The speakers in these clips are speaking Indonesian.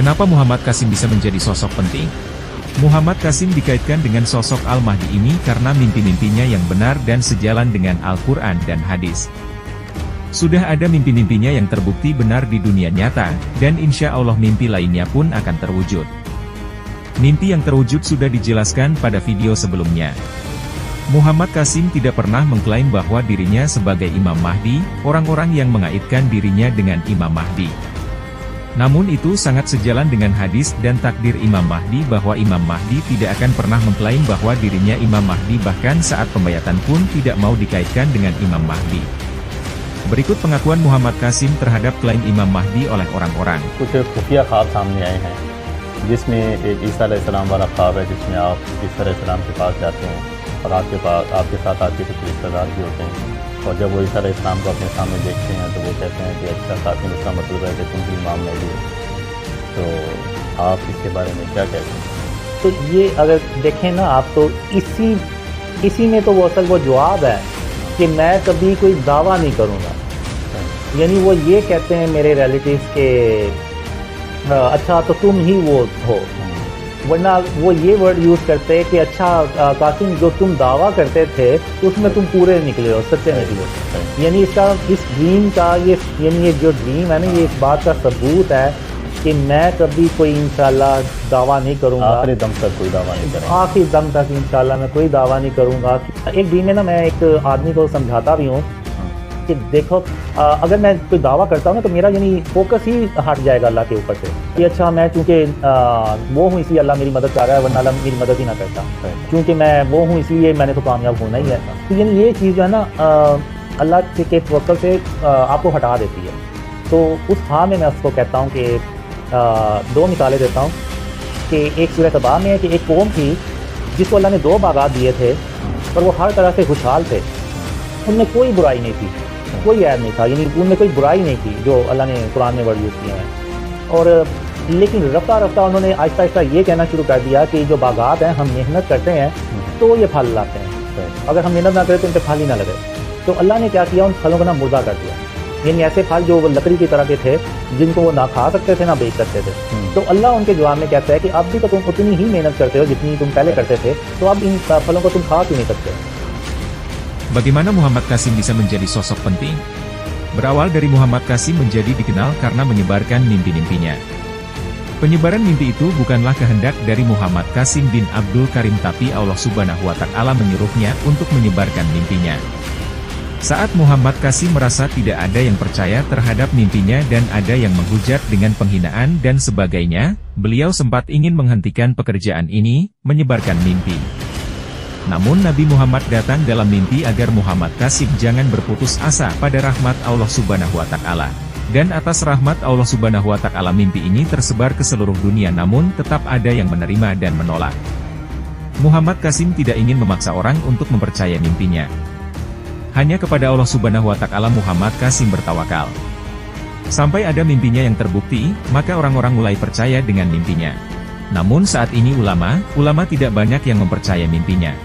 Kenapa Muhammad Qasim bisa menjadi sosok penting? Muhammad Qasim dikaitkan dengan sosok Al-Mahdi ini karena mimpi-mimpinya yang benar dan sejalan dengan Al-Quran dan hadis. Sudah ada mimpi-mimpinya yang terbukti benar di dunia nyata, dan insya Allah mimpi lainnya pun akan terwujud. Mimpi yang terwujud sudah dijelaskan pada video sebelumnya. Muhammad Qasim tidak pernah mengklaim bahwa dirinya sebagai Imam Mahdi, orang-orang yang mengaitkan dirinya dengan Imam Mahdi. Namun itu sangat sejalan dengan hadis dan takdir Imam Mahdi bahwa Imam Mahdi tidak akan pernah mengklaim bahwa dirinya Imam Mahdi, bahkan saat pembayatan pun tidak mau dikaitkan dengan Imam Mahdi. Berikut pengakuan Muhammad Qasim terhadap klaim Imam Mahdi oleh orang-orang. कुछ खुफिया ख्वाब सामने आए हैं जिसमें एक ईसा अलैहिस्सलाम वाला ख्वाब है जिसमें आप ईसा अलैहिस्सलाम के पास जाते हैं और आपके साथ आपके कुछ रिश्तेदार भी होते हैं और जब वो ईसा अलैहिस्सलाम को अपने सामने देखते हैं तो वो कहते हैं कि अच्छा कासिम, इसका मतलब है कि तुम भी इमाम महदी हो। तो आप इसके बारे में क्या कहते हैं? तो ये अगर देखें ना आप, तो इसी में तो वो असल वो जवाब है कि मैं कभी कोई दावा नहीं करूँगा। यानी वो ये कहते हैं मेरे रिलेटिव्स के अच्छा तो तुम ही वो हो, वरना वो ये वर्ड यूज़ करते हैं कि अच्छा कासिम, जो तुम दावा करते थे उसमें तुम पूरे निकले हो, सच्चे निकले हो। यानी इसका, इस ड्रीम का यानी ये जो ड्रीम है ना, ये इस बात का सबूत है कि मैं कभी कोई इंशाल्लाह दावा नहीं करूँगा। आखिरी दम तक कोई दावा नहीं करूँगा। आखिरी दम तक इंशाल्लाह मैं कोई दावा नहीं करूँगा। एक ड्रीम में ना मैं एक आदमी को समझाता भी हूँ कि देखो, अगर मैं कोई दावा करता हूँ ना तो मेरा यानी फोकस ही हट जाएगा अल्लाह के ऊपर से कि अच्छा मैं चूँकि वो हूँ इसलिए अल्लाह मेरी मदद कर रहा है, वरना अल्लाह मेरी मदद ही ना करता। क्योंकि मैं वो हूँ इसलिए मैंने तो कामयाब होना ही है। तो यानी ये चीज़ जो है ना अल्लाह के तवक्कुल से आपको हटा देती है। तो उस हाल में मैं उसको कहता हूँ कि दो मिसालें देता हूँ कि एक सूरह तबाह में है कि एक कौम थी जिसको अल्लाह ने 2 बागात दिए थे, पर वो हर तरह से खुशहाल थे, उनमें कोई बुराई नहीं थी, कोई ऐब नहीं था, यानी उनमें कोई बुराई नहीं थी जो अल्लाह ने कुरान में वर्ड यूज़ किए हैं। और लेकिन रफ्ता रफ्ता उन्होंने आहिस्ता आहिस्ता ये कहना शुरू कर दिया कि जो बागात हैं हम मेहनत करते हैं तो ये फल लाते हैं, अगर हम मेहनत ना करें तो उनके फल ही ना लगे। तो अल्लाह ने क्या किया, उन फलों को ना मुर्दा कर दिया। यानी ऐसे फल जो लकड़ी की तरह के थे जिनको वो ना खा सकते थे ना बेच सकते थे। तो अल्लाह उनके जवाब में कहता है कि अब भी तो तुम उतनी ही मेहनत करते हो जितनी तुम पहले करते थे, तो अब इन फलों को तुम खा क्यों नहीं सकते। Bagaimana Muhammad Qasim bisa menjadi sosok penting? Berawal dari Muhammad Qasim menjadi dikenal karena menyebarkan mimpi-mimpinya. Penyebaran mimpi itu bukanlah kehendak dari Muhammad Qasim bin Abdul Karim, tapi Allah Subhanahu wa Ta'ala menyuruhnya untuk menyebarkan mimpinya. Saat Muhammad Qasim merasa tidak ada yang percaya terhadap mimpinya dan ada yang menghujat dengan penghinaan dan sebagainya, beliau sempat ingin menghentikan pekerjaan ini, menyebarkan mimpi. Namun Nabi Muhammad datang dalam mimpi agar Muhammad Qasim jangan berputus asa pada rahmat Allah Subhanahu wa Ta'ala. Dan atas rahmat Allah Subhanahu wa Ta'ala mimpi ini tersebar ke seluruh dunia, namun tetap ada yang menerima dan menolak. Muhammad Qasim tidak ingin memaksa orang untuk mempercaya mimpinya. Hanya kepada Allah Subhanahu wa Ta'ala Muhammad Qasim bertawakal. Sampai ada mimpinya yang terbukti, maka orang-orang mulai percaya dengan mimpinya. Namun saat ini ulama tidak banyak yang mempercaya mimpinya.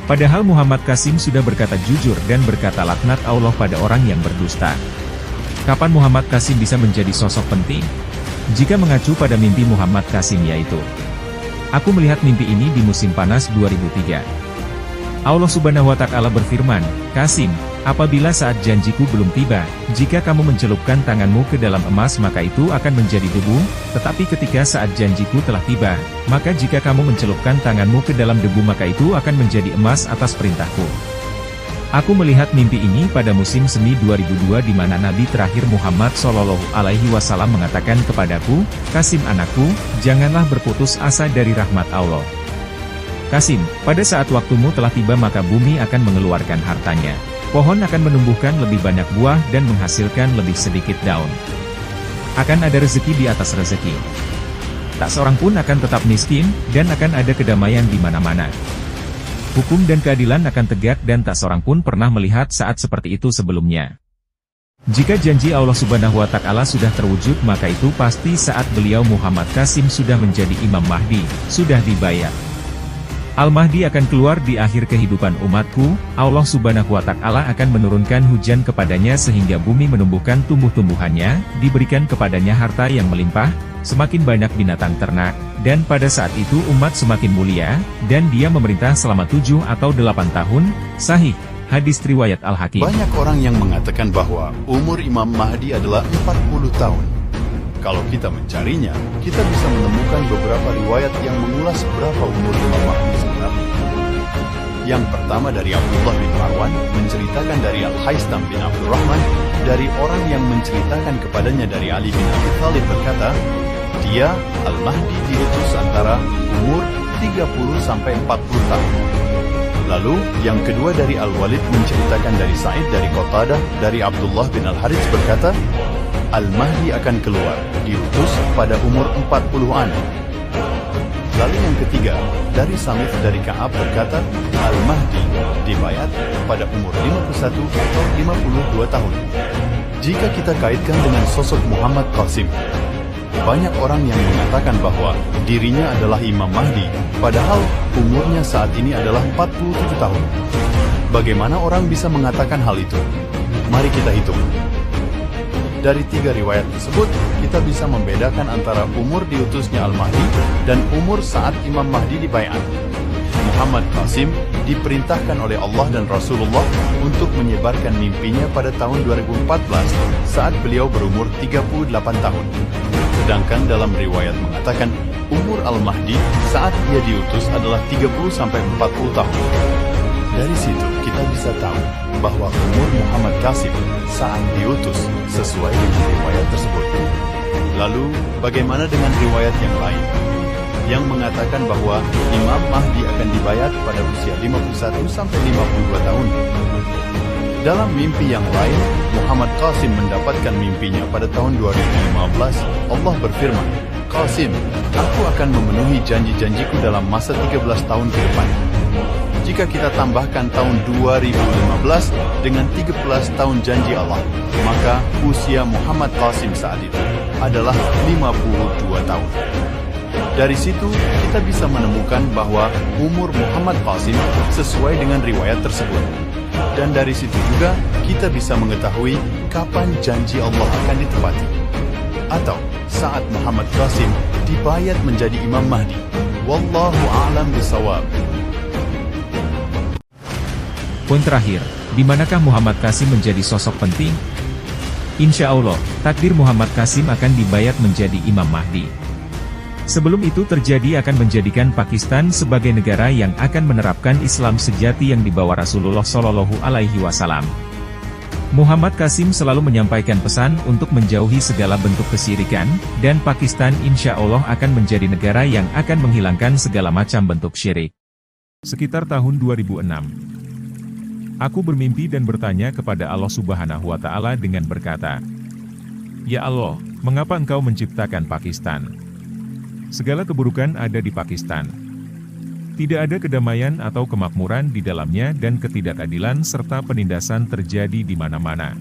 Padahal Muhammad Qasim sudah berkata jujur dan berkata laknat Allah pada orang yang berdusta. Kapan Muhammad Qasim bisa menjadi sosok penting? Jika mengacu pada mimpi Muhammad Qasim, yaitu, aku melihat mimpi ini di musim panas 2003. Allah Subhanahu wa Ta'ala berfirman, Qasim, apabila saat janjiku belum tiba, jika kamu mencelupkan tanganmu ke dalam emas maka itu akan menjadi debu, tetapi ketika saat janjiku telah tiba, maka jika kamu mencelupkan tanganmu ke dalam debu maka itu akan menjadi emas atas perintahku. Aku melihat mimpi ini pada musim semi 2002 di mana Nabi terakhir Muhammad SAW mengatakan kepadaku, Qasim anakku, janganlah berputus asa dari rahmat Allah. Qasim, pada saat waktumu telah tiba maka bumi akan mengeluarkan hartanya. Pohon akan menumbuhkan lebih banyak buah dan menghasilkan lebih sedikit daun. Akan ada rezeki di atas rezeki. Tak seorang pun akan tetap miskin, dan akan ada kedamaian di mana-mana. Hukum dan keadilan akan tegak dan tak seorang pun pernah melihat saat seperti itu sebelumnya. Jika janji Allah Subhanahu wa Ta'ala sudah terwujud maka itu pasti saat beliau Muhammad Qasim sudah menjadi Imam Mahdi, sudah dibayar. Al-Mahdi akan keluar di akhir kehidupan umatku, Allah Subhanahu wa Ta'ala akan menurunkan hujan kepadanya sehingga bumi menumbuhkan tumbuh-tumbuhannya, diberikan kepadanya harta yang melimpah, semakin banyak binatang ternak, dan pada saat itu umat semakin mulia, dan dia memerintah selama 7 atau 8 tahun, sahih, hadis riwayat Al-Hakim. Banyak orang yang mengatakan bahwa umur Imam Mahdi adalah 40 tahun. Kalau kita mencarinya, kita bisa menemukan beberapa riwayat yang mengulas berapa umur Imam Mahdi sebenarnya. Yang pertama dari Abdullah bin Marwan, menceritakan dari Al-Haistam bin Abdurrahman, dari orang yang menceritakan kepadanya dari Ali bin Abi Thalib berkata, dia, Al-Mahdi, diutus antara umur 30-40 tahun. Lalu, yang kedua dari Al-Walid menceritakan dari Sa'id dari Qatadah, dari Abdullah bin Al-Harits berkata, Al-Mahdi akan keluar, diutus pada umur 40-an. Lalu yang ketiga, dari Samit dari Ka'ab berkata, Al-Mahdi dibayat pada umur 51 atau 52 tahun. Jika kita kaitkan dengan sosok Muhammad Qasim, banyak orang yang mengatakan bahwa dirinya adalah Imam Mahdi, padahal umurnya saat ini adalah 47 tahun. Bagaimana orang bisa mengatakan hal itu? Mari kita hitung. Dari 3 riwayat tersebut, kita bisa membedakan antara umur diutusnya Al-Mahdi dan umur saat Imam Mahdi dibaiat. Muhammad Qasim diperintahkan oleh Allah dan Rasulullah untuk menyebarkan mimpinya pada tahun 2014 saat beliau berumur 38 tahun. Sedangkan dalam riwayat mengatakan umur Al-Mahdi saat ia diutus adalah 30-40 tahun. Dari situ kita bisa tahu bahwa umur Muhammad Qasim saat diutus sesuai dengan riwayat tersebut. Lalu, bagaimana dengan riwayat yang lain yang mengatakan bahwa Imam Mahdi akan dibayat pada usia 51-52 tahun? Dalam mimpi yang lain, Muhammad Qasim mendapatkan mimpinya pada tahun 2015. Allah berfirman, Qasim, aku akan memenuhi janji-janjiku dalam masa 13 tahun ke depan. Jika kita tambahkan tahun 2015 dengan 13 tahun janji Allah, maka usia Muhammad Qasim saat itu adalah 52 tahun. Dari situ, kita bisa menemukan bahwa umur Muhammad Qasim sesuai dengan riwayat tersebut. Dan dari situ juga, kita bisa mengetahui kapan janji Allah akan ditepati. Atau saat Muhammad Qasim dibayat menjadi Imam Mahdi. Wallahu a'lam bishawab. Poin terakhir, di manakah Muhammad Qasim menjadi sosok penting? Insya Allah, takdir Muhammad Qasim akan dibayat menjadi Imam Mahdi. Sebelum itu terjadi akan menjadikan Pakistan sebagai negara yang akan menerapkan Islam sejati yang dibawa Rasulullah Shallallahu Alaihi Wasallam. Muhammad Qasim selalu menyampaikan pesan untuk menjauhi segala bentuk kesyirikan, dan Pakistan insya Allah akan menjadi negara yang akan menghilangkan segala macam bentuk syirik. Sekitar tahun 2006. Aku bermimpi dan bertanya kepada Allah Subhanahu wa Ta'ala dengan berkata, "Ya Allah, mengapa Engkau menciptakan Pakistan? Segala keburukan ada di Pakistan. Tidak ada kedamaian atau kemakmuran di dalamnya dan ketidakadilan serta penindasan terjadi di mana-mana."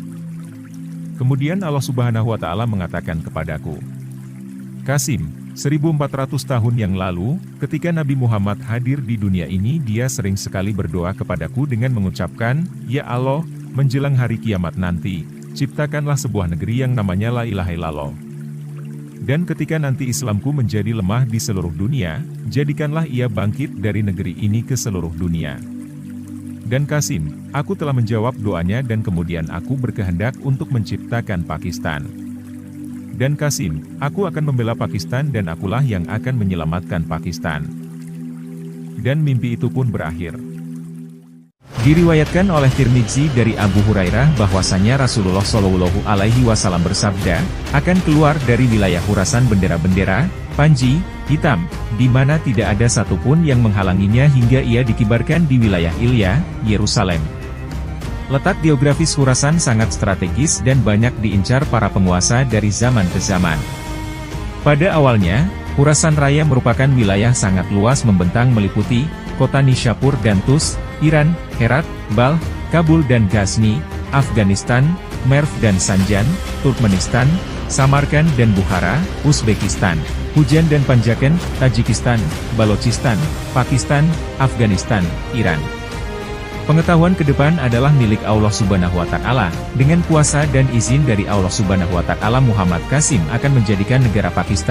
Kemudian Allah Subhanahu wa Ta'ala mengatakan kepadaku, "Qasim, 1400 tahun yang lalu, ketika Nabi Muhammad hadir di dunia ini, dia sering sekali berdoa kepadaku dengan mengucapkan, 'Ya Allah, menjelang hari kiamat nanti, ciptakanlah sebuah negeri yang namanya La ilaha illallah. Dan ketika nanti Islamku menjadi lemah di seluruh dunia, jadikanlah ia bangkit dari negeri ini ke seluruh dunia.' Dan Qasim, aku telah menjawab doanya dan kemudian aku berkehendak untuk menciptakan Pakistan. Dan Qasim, aku akan membela Pakistan dan akulah yang akan menyelamatkan Pakistan." Dan mimpi itu pun berakhir. Diriwayatkan oleh Tirmidzi dari Abu Hurairah bahwasanya Rasulullah Shallallahu Alaihi Wasallam bersabda, akan keluar dari wilayah Khurasan bendera-bendera, panji, hitam, di mana tidak ada satupun yang menghalanginya hingga ia dikibarkan di wilayah Ilya, Yerusalem. Letak geografis Khurasan sangat strategis dan banyak diincar para penguasa dari zaman ke zaman. Pada awalnya, Khurasan Raya merupakan wilayah sangat luas membentang meliputi kota Nishapur dan Tus, Iran, Herat, Balkh, Kabul dan Ghazni, Afghanistan, Merv dan Sanjan, Turkmenistan, Samarkand dan Bukhara, Uzbekistan, Hujan dan Panjaken, Tajikistan, Balochistan, Pakistan, Afghanistan, Iran. Pengetahuan ke depan adalah milik Allah Subhanahu wa Ta'ala. Dengan kuasa dan izin dari Allah Subhanahu wa Ta'ala, Muhammad Qasim akan menjadikan negara Pakistan